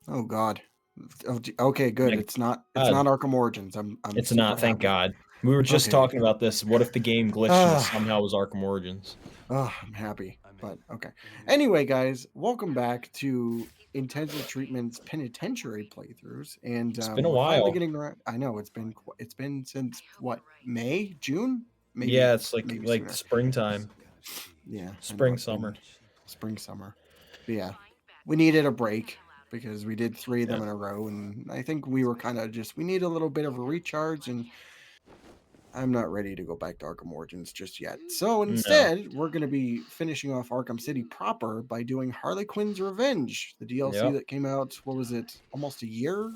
Oh God. Okay, good. Thank It's not God. Arkham Origins. I'm It's super not, thank happy. God. We were just Okay. talking about this. What if the game glitched and it Ah, somehow was Arkham Origins? I'm happy. But okay. Anyway, guys, welcome back to Intensive Treatment's Penitentiary playthroughs, and It's been a we're finally while. getting around. I know it's been since what, May, June, maybe Yeah, it's like maybe like sooner. springtime, Yeah, I know spring, it's been summer. spring, summer. But yeah, we needed a break because we did three of Yeah. them in a row, and I think we were kind of we need a little bit of a recharge, and I'm not ready to go back to Arkham Origins just yet. So No. instead, we're going to be finishing off Arkham City proper by doing Harley Quinn's Revenge, the DLC Yep. that came out, what was it, almost a year?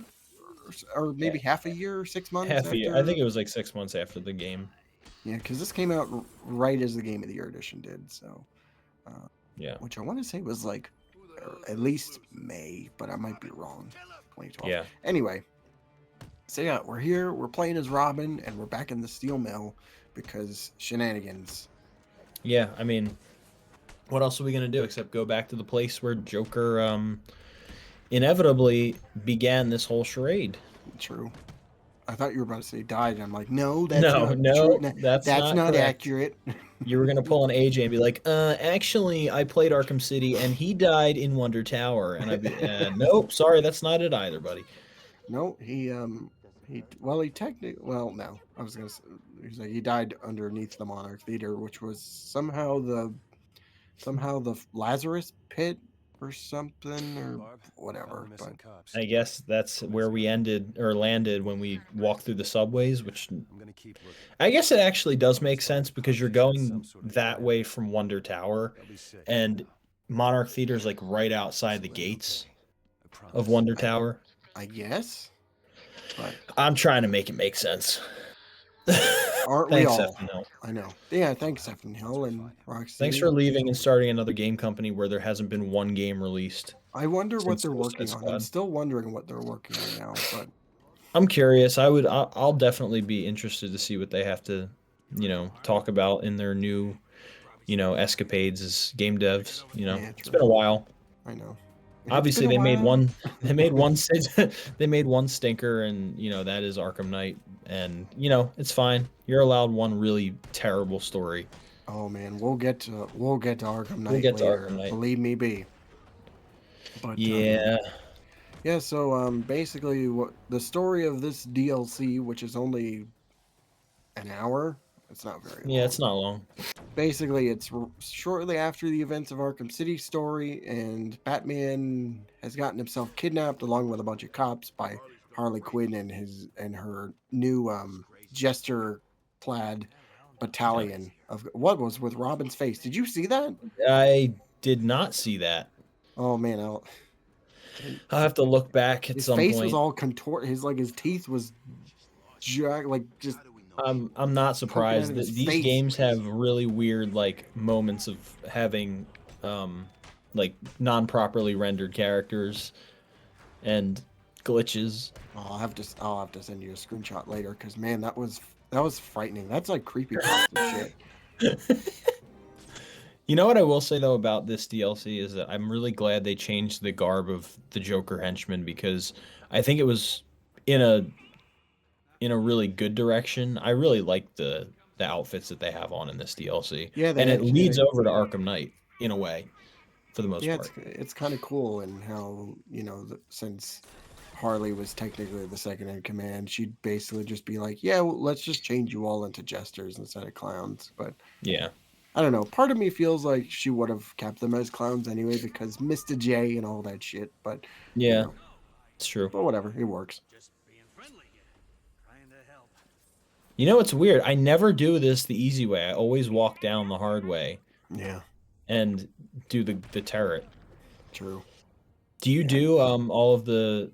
Or Yeah, maybe half a year, 6 months half a year. I think after. it was like 6 months after the game. Yeah, because this came out right as the Game of the Year edition did. So, uh, Yeah. which I want to say was like at least May, but I might be wrong. 2012. Yeah. Anyway, so yeah, we're here. We're playing as Robin, and we're back in the steel mill because shenanigans. Yeah. I mean, what else are we gonna do except go back to the place where Joker inevitably began this whole charade? True. I thought you were about to say died. And I'm like, no, that's No, not true. no, that's That's not not correct. accurate. You were gonna pull an AJ and be like, actually, I played Arkham City and he died in Wonder Tower, and I'd be, nope, sorry, that's not it either, buddy. No, he technically, well, no, I was gonna say, he's like, he died underneath the Monarch Theater, which was somehow the Lazarus Pit or something or whatever. But I guess that's where we ended or landed when we walked through the subways, which I guess it actually does make sense because you're going that way from Wonder Tower, and Monarch Theater is like right outside the gates of Wonder I, Tower. I guess, but I'm trying to make it make sense. aren't we Thanks, all? FNL. I know. Yeah, thanks, Stephen Hill and Thanks for Rocksteady. leaving and starting another game company where there hasn't been one game released I wonder what since they're Suicide working on. I'm Squad. still wondering what they're working on now, but I'm curious. I'll definitely be interested to see what they have to, talk about in their new, escapades as game devs. yeah, It's been true. a while. I know. It's been Obviously, a while. they made one, they made one stinker, and that is Arkham Knight, and it's fine. You're allowed one really terrible story. Oh man, we'll get to Arkham We'll Knight get to later. Arkham Knight. Believe me, be. But Yeah, yeah. So basically, what the story of this DLC, which is only an hour, it's not very yeah, it's long. not long. Basically, it's shortly after the events of Arkham City story, and Batman has gotten himself kidnapped along with a bunch of cops by Harley Quinn and her new jester plaid Yeah. battalion of what was with Robin's face. Did you see that? I did not see that. Oh man, I'll have to look back at his some face was point. all contort. His teeth was like just I'm not poking out surprised of that his these face. games have really weird like moments of having like non-properly rendered characters and glitches. I'll have to send you a screenshot later because man, that was frightening. That's like creepy pasta shit. You know what I will say though about this DLC is that I'm really glad they changed the garb of the Joker henchman because I think it was in a really good direction. I really like the outfits that they have on in this DLC, Yeah, and they it leads actually. over to Arkham Knight in a way for the most Yeah, it's part. it's kind of cool and how since Harley was technically the second in command, she'd basically just be like, "Yeah, well, let's just change you all into jesters instead of clowns." But Yeah, I don't know. Part of me feels like she would have kept them as clowns anyway because Mr. J and all that shit. But you yeah, know, it's true. but whatever, it works. You know what's weird? I never do this the easy way. I always walk down the hard way Yeah, and do the turret. true. Do you Yeah. do all of the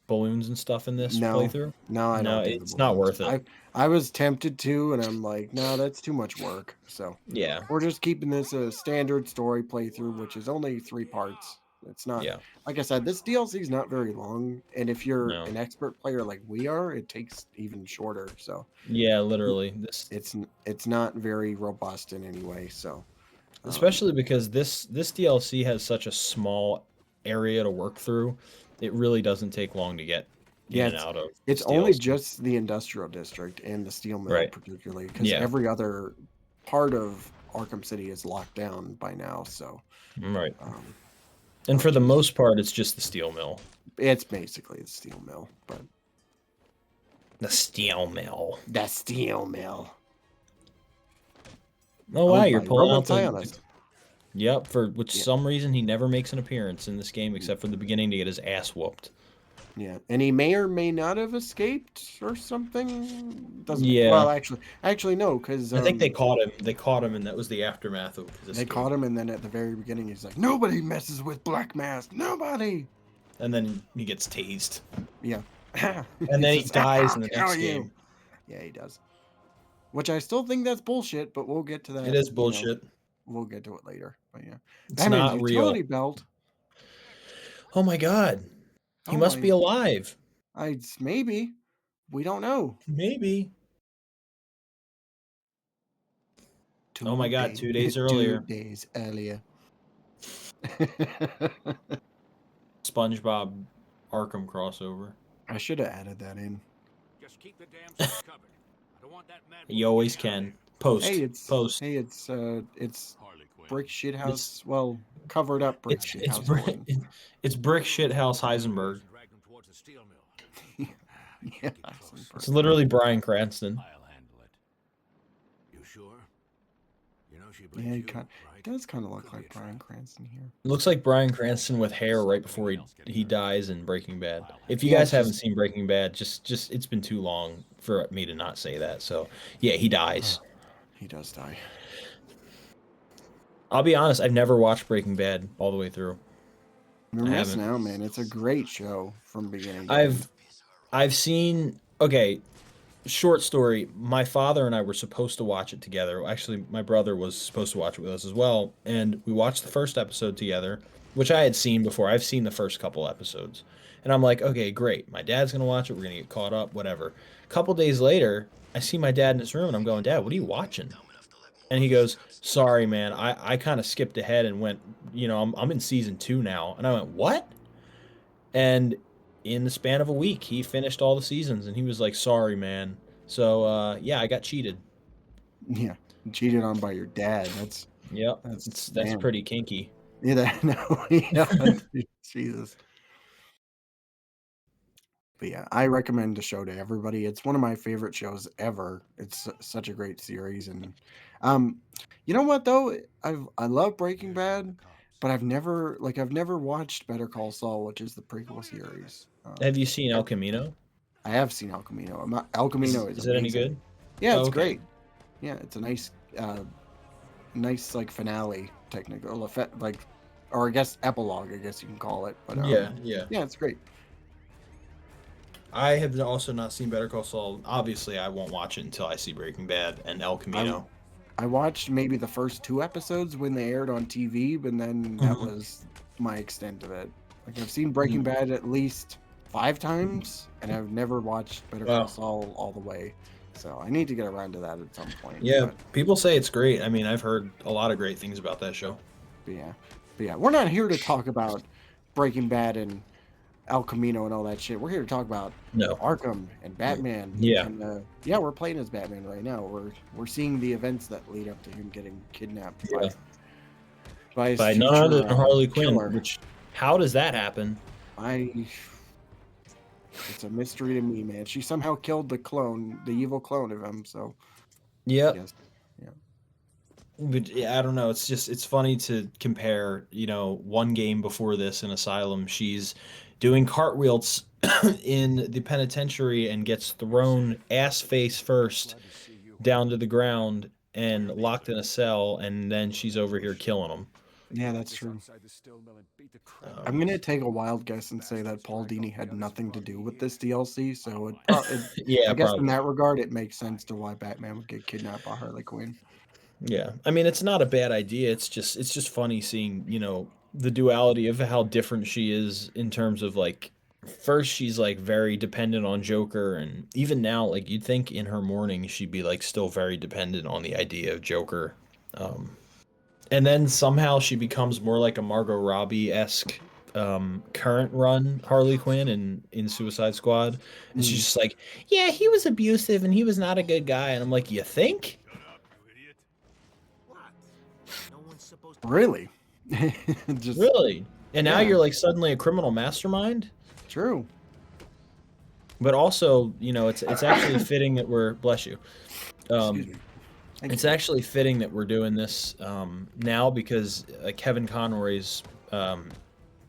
balloons and stuff in this No, playthrough? no, I No, don't do the it's not balloons. worth it. I was tempted to, and I'm like, no, that's too much work. So Yeah, we're just keeping this a standard story playthrough, which is only 3 parts. It's not, yeah, like I said, this DLC is not very long, and if you're no, an expert player like we are, it takes even shorter. So yeah. Literally, this it's not very robust in any way. So um, especially because this DLC has such a small area to work through. It really doesn't take long to get in Yeah, and out of it's this only DLC. just the industrial district and the steel mill, Right. particularly, because Yeah. every other part of Arkham City is locked down by now. So, Right. um, And oh for the jeez, most part, it's just the steel mill. it's basically the steel mill, but The steel mill. the steel mill Oh wow, owned you're by pulling out Robotionist. Yep, for which Yeah, some reason he never makes an appearance in this game except for the beginning to get his ass whooped. yeah, and he may or may not have escaped or something. Doesn't make Yeah. well, actually no, because I think they caught him. They caught him, and that was the aftermath of his they escape. caught him, and then at the very beginning, he's like, "Nobody messes with Black Mask, nobody." And then he gets tased. Yeah, And he then he says, dies "I'll in the kill next you." game. Yeah, he does. Which I still think that's bullshit, but we'll get to It that. is bullshit. We'll get to it later. But yeah, It's Batman's not real. utility belt. Oh my god. He Oh must my, be alive. maybe we don't know. Maybe. Oh my god, 2 days 2 earlier. days earlier. SpongeBob Arkham crossover. I should have added that in. Just keep the damn stuff covered. I don't want that mad You always can. Post. Post. It's Harley Quinn. brick It's shithouse. Well, covered up brick it's shithouse. it's brick shithouse Heisenberg. Drag them towards the steel mill. Yeah, It's literally Bryan Cranston. I'll handle it. You sure? You know she yeah, blames you, right? he does kind of look Could be like a Bryan trap. Cranston here. It looks like Bryan Cranston with hair right before he dies in Breaking Bad. If you Yeah, guys it's haven't just- seen Breaking Bad, just it's been too long for me to not say that. So yeah, he dies. He does die. I'll be honest, I've never watched Breaking Bad all the way through. You're I missing haven't. out, man. It's a great show from beginning to end. I've seen okay, short story. My father and I were supposed to watch it together. Actually, my brother was supposed to watch it with us as well, and we watched the first episode together, which I had seen before. I've seen the first couple episodes. And I'm like, "Okay, great. My dad's going to watch it. We're going to get caught up, whatever." A couple days later, I see my dad in his room and I'm going, "Dad, what are you watching?" And he goes, "Sorry, man. I kind of skipped ahead and went, I'm in season 2 now." And I went, "What?" And in the span of a week, he finished all the seasons, and he was like, "Sorry, man." So yeah, I got cheated. Yeah, cheated on by your dad. Yep, That's that's damn. pretty kinky. Yeah, no, yeah, Jesus. But yeah, I recommend the show to everybody. It's one of my favorite shows ever. It's such a great series, and um, you know what though? I love Breaking Bad, but I've never watched Better Call Saul, which is the prequel series. Have you seen El Camino? I have seen El Camino. El Camino is Is it any amazing. good? Yeah, Oh, it's okay. great. Yeah, it's a nice like finale technical effect, like, or I guess epilogue, I guess you can call it. But Yeah. yeah, it's great. I have also not seen Better Call Saul. Obviously, I won't watch it until I see Breaking Bad and El Camino. I watched maybe the first 2 episodes when they aired on TV, but then that was my extent of it. Like I've seen Breaking Bad at least 5 times, and I've never watched Better Call Wow. Saul all the way. So I need to get around to that at some point. Yeah, But people say it's great. I mean, I've heard a lot of great things about that show. yeah, we're not here to talk about Breaking Bad and El Camino and all that shit. We're here to talk about No. Arkham and Batman. Yeah. And yeah, we're playing as Batman right now. We're seeing the events that lead up to him getting kidnapped Yeah. by his By none future, other than Harley Quinn. killer. Which, how does that happen? It's a mystery to me, man. She somehow killed the evil clone of him. So Yep. yes, yeah. But yeah, I don't know. It's funny to compare, one game before this in Asylum, she's doing cartwheels in the penitentiary and gets thrown ass face first down to the ground and locked in a cell, and then she's over here killing them. Yeah, that's true. I'm gonna take a wild guess and say that Paul Dini had nothing to do with this DLC. So Yeah, I guess in probably. that regard, it makes sense to why Batman would get kidnapped by Harley Quinn. Yeah. I mean, it's not a bad idea. It's just funny seeing, the duality of how different she is in terms of like first she's like very dependent on Joker, and even now like you'd think in her morning she'd be like still very dependent on the idea of Joker. And then somehow she becomes more like a Margot Robbie-esque current run Harley Quinn in Suicide Squad, and she's Mm. just like, yeah, he was abusive and he was not a good guy, and I'm like, you think? Really? Just Really? And now yeah, you're like suddenly a criminal mastermind? true. But also, it's actually fitting that we're bless you. Excuse Um, me. Thank it's you. actually fitting that we're doing this now because Kevin Conroy's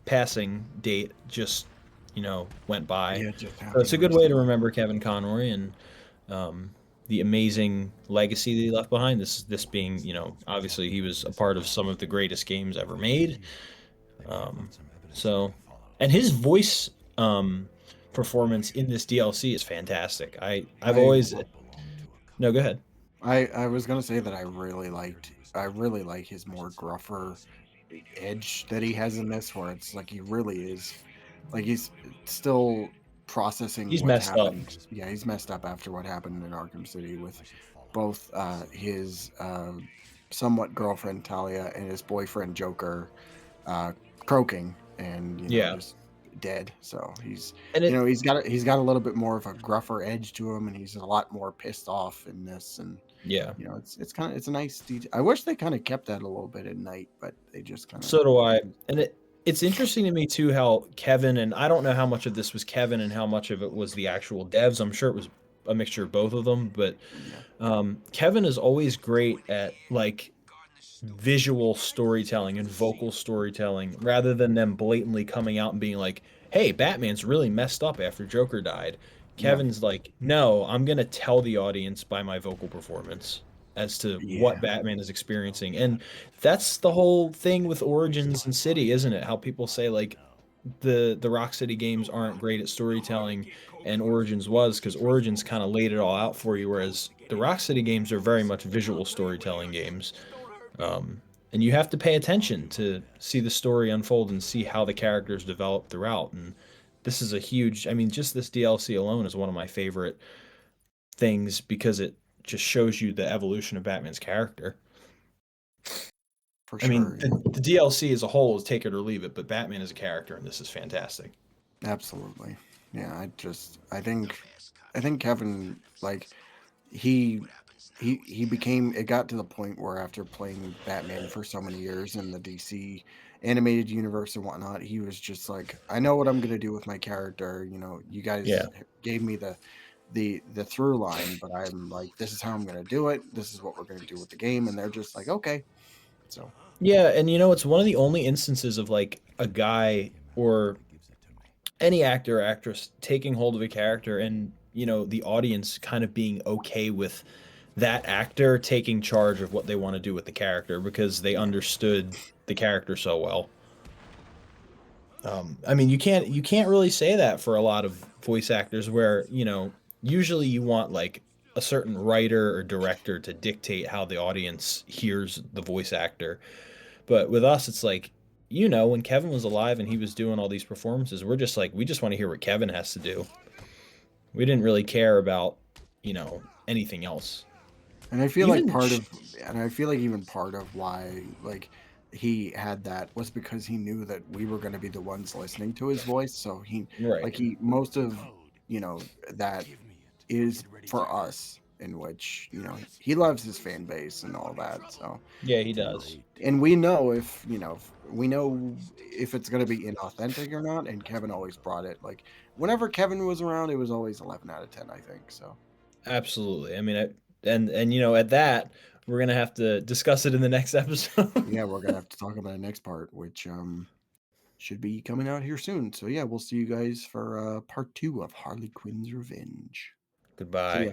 passing date just went by. Yeah, it just So it's happened a good way to recently. remember Kevin Conroy and um, the amazing legacy that he left behind. This being, obviously he was a part of some of the greatest games ever made. Um, so, and his voice performance in this DLC is fantastic. I've I always no, go ahead. I was gonna say that I really like his more gruffer edge that he has in this, where it's like he really is like he's still processing He's what messed up. happened. Yeah, he's messed up after what happened in Arkham City with both his somewhat girlfriend Talia and his boyfriend Joker uh, croaking and Yeah, just dead. So he's and it he's got a little bit more of a gruffer edge to him, and he's a lot more pissed off in this. And yeah. it's kind of it's a nice detail. I wish they kind of kept that a little bit at night, but they just kind of So do I. And it's interesting to me too how Kevin, and I don't know how much of this was Kevin and how much of it was the actual devs. I'm sure it was a mixture of both of them, but yeah Kevin is always great at like visual storytelling and vocal storytelling rather than them blatantly coming out and being like, "Hey, Batman's really messed up after Joker died." yeah Kevin's like, "No, I'm going to tell the audience by my vocal performance as to what yeah Batman is experiencing." And that's the whole thing with Origins and City, isn't it? How people say like the Rocksteady games aren't great at storytelling and Origins was because Origins kind of laid it all out for you, whereas the Rocksteady games are very much visual storytelling games. And you have to pay attention to see the story unfold and see how the characters develop throughout. And this is a huge, I mean, just this DLC alone is one of my favorite things because it just shows you the evolution of Batman's character. for I mean, sure. the DLC as a whole is take it or leave it, but Batman as a character, and this is fantastic. Absolutely. Yeah, I think Kevin like he he became it got to the point where after playing Batman for so many years in the DC animated universe and whatnot, he was just like, I know what I'm gonna do with my character. You Yeah. guys gave me the through line, but I'm like, this is how I'm gonna do it. This is what we're gonna do with the game, and they're just like, okay. So Yeah, and it's one of the only instances of like a guy or any actor or actress taking hold of a character and the audience kind of being okay with that actor taking charge of what they want to do with the character because they yeah, understood the character so well. I mean, you can't really say that for a lot of voice actors where usually you want like a certain writer or director to dictate how the audience hears the voice actor. But with us, it's like, when Kevin was alive and he was doing all these performances, we're just like, we just want to hear what Kevin has to do. We didn't really care about, anything else. and I feel like Even, even part of why like he had that was because he knew that we were going to be the ones listening to his voice. So right. he most of that is for us, in which he loves his fan base and all that. So Yeah, he does. and we know if we know if it's going to be inauthentic or not. And Kevin always brought it like whenever Kevin was around, it was always 11 out of 10, I think. So Absolutely. I mean, and at that, we're gonna have to discuss it in the next episode. yeah, we're gonna have to talk about the next part, which should be coming out here soon. So yeah, we'll see you guys for part 2 of Harley Quinn's Revenge. See Goodbye. ya.